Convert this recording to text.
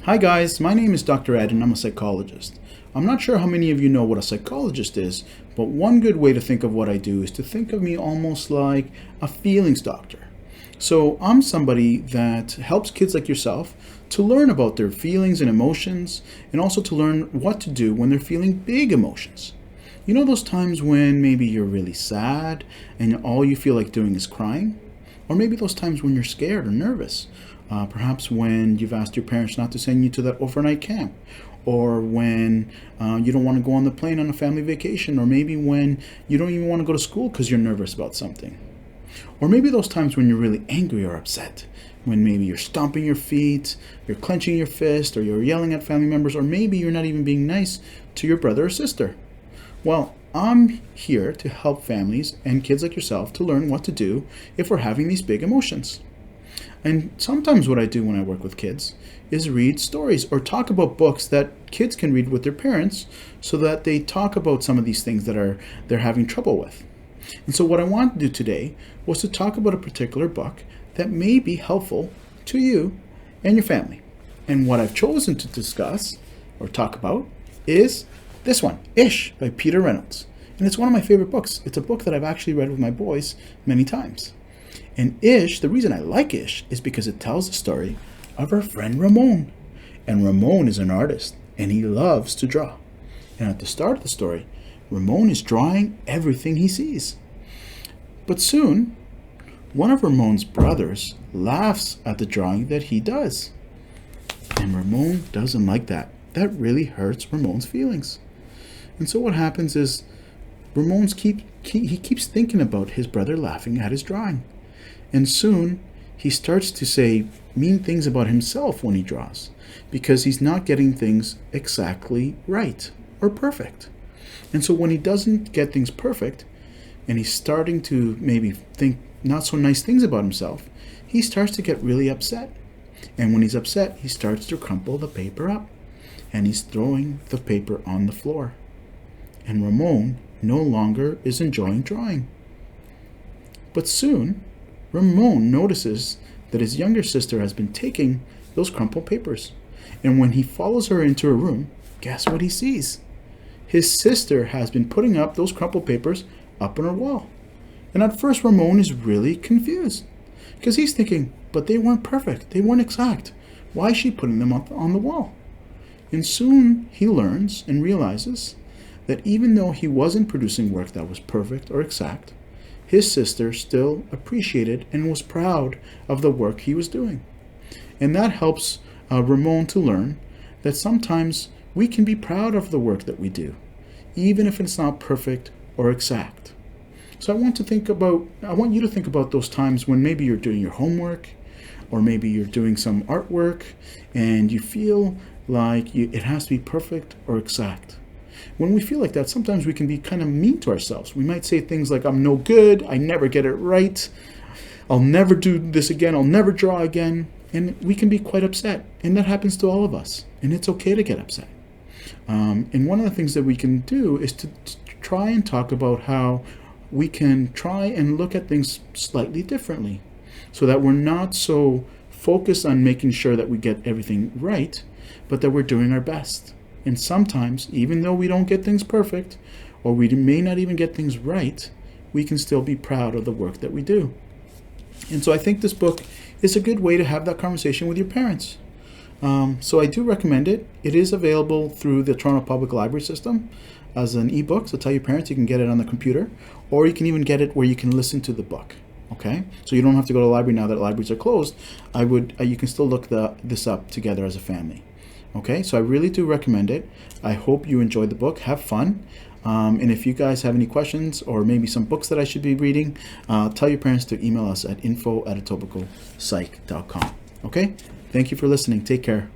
Hi guys, my name is Dr. Ed and I'm a psychologist. I'm not sure how many of you know what a psychologist is, but one good way to think of what I do is to think of me almost like a feelings doctor. So I'm somebody that helps kids like yourself to learn about their feelings and emotions, and also to learn what to do when they're feeling big emotions. You know those times when maybe you're really sad and all you feel like doing is crying? Or maybe those times when you're scared or nervous. Perhaps when you've asked your parents not to send you to that overnight camp. Or when you don't want to go on the plane on a family vacation. Or maybe when you don't even want to go to school because you're nervous about something. Or maybe those times when you're really angry or upset. When maybe you're stomping your feet, you're clenching your fist, or you're yelling at family members, or maybe you're not even being nice to your brother or sister. Well, I'm here to help families and kids like yourself to learn what to do if we're having these big emotions. And sometimes what I do when I work with kids is read stories or talk about books that kids can read with their parents so that they talk about some of these things that they're having trouble with. And so what I want to do today was to talk about a particular book that may be helpful to you and your family. And what I've chosen to discuss or talk about is this one, Ish by Peter Reynolds. And it's one of my favorite books. It's a book that I've actually read with my boys many times. And Ish, the reason I like Ish is because it tells the story of our friend Ramon. And Ramon is an artist and he loves to draw. And at the start of the story, Ramon is drawing everything he sees. But soon, one of Ramon's brothers laughs at the drawing that he does. And Ramon doesn't like that. That really hurts Ramon's feelings. And so what happens is Ramon keeps thinking about his brother laughing at his drawing. And soon he starts to say mean things about himself when he draws because he's not getting things exactly right or perfect. And so when he doesn't get things perfect and he's starting to maybe think not so nice things about himself, he starts to get really upset. And when he's upset, he starts to crumple the paper up and he's throwing the paper on the floor. And Ramon no longer is enjoying drawing. But soon, Ramon notices that his younger sister has been taking those crumpled papers. And when he follows her into her room, guess what he sees? His sister has been putting up those crumpled papers up on her wall. And at first, Ramon is really confused because he's thinking, but they weren't perfect. They weren't exact. Why is she putting them up on the wall? And soon he learns and realizes that even though he wasn't producing work that was perfect or exact, his sister still appreciated and was proud of the work he was doing. And that helps Ramon to learn that sometimes we can be proud of the work that we do, even if it's not perfect or exact. So I want you to think about those times when maybe you're doing your homework, or maybe you're doing some artwork, and you feel like it has to be perfect or exact. When we feel like that, sometimes we can be kind of mean to ourselves. We might say things like, I'm no good, I never get it right, I'll never do this again, I'll never draw again. And we can be quite upset. And that happens to all of us. And it's okay to get upset. And one of the things that we can do is to try and talk about how we can try and look at things slightly differently so that we're not so focused on making sure that we get everything right, but that we're doing our best. And sometimes, even though we don't get things perfect, or we may not even get things right, we can still be proud of the work that we do. And so I think this book is a good way to have that conversation with your parents. So I do recommend it. It is available through the Toronto Public Library System as an ebook. So tell your parents you can get it on the computer, or you can even get it where you can listen to the book. Okay, so you don't have to go to the library now that libraries are closed. You can still look this up together as a family. Okay, so I really do recommend it. I hope you enjoyed the book. Have fun. And if you guys have any questions or maybe some books that I should be reading, tell your parents to email us at info@etobicopsych.com. Okay, thank you for listening. Take care.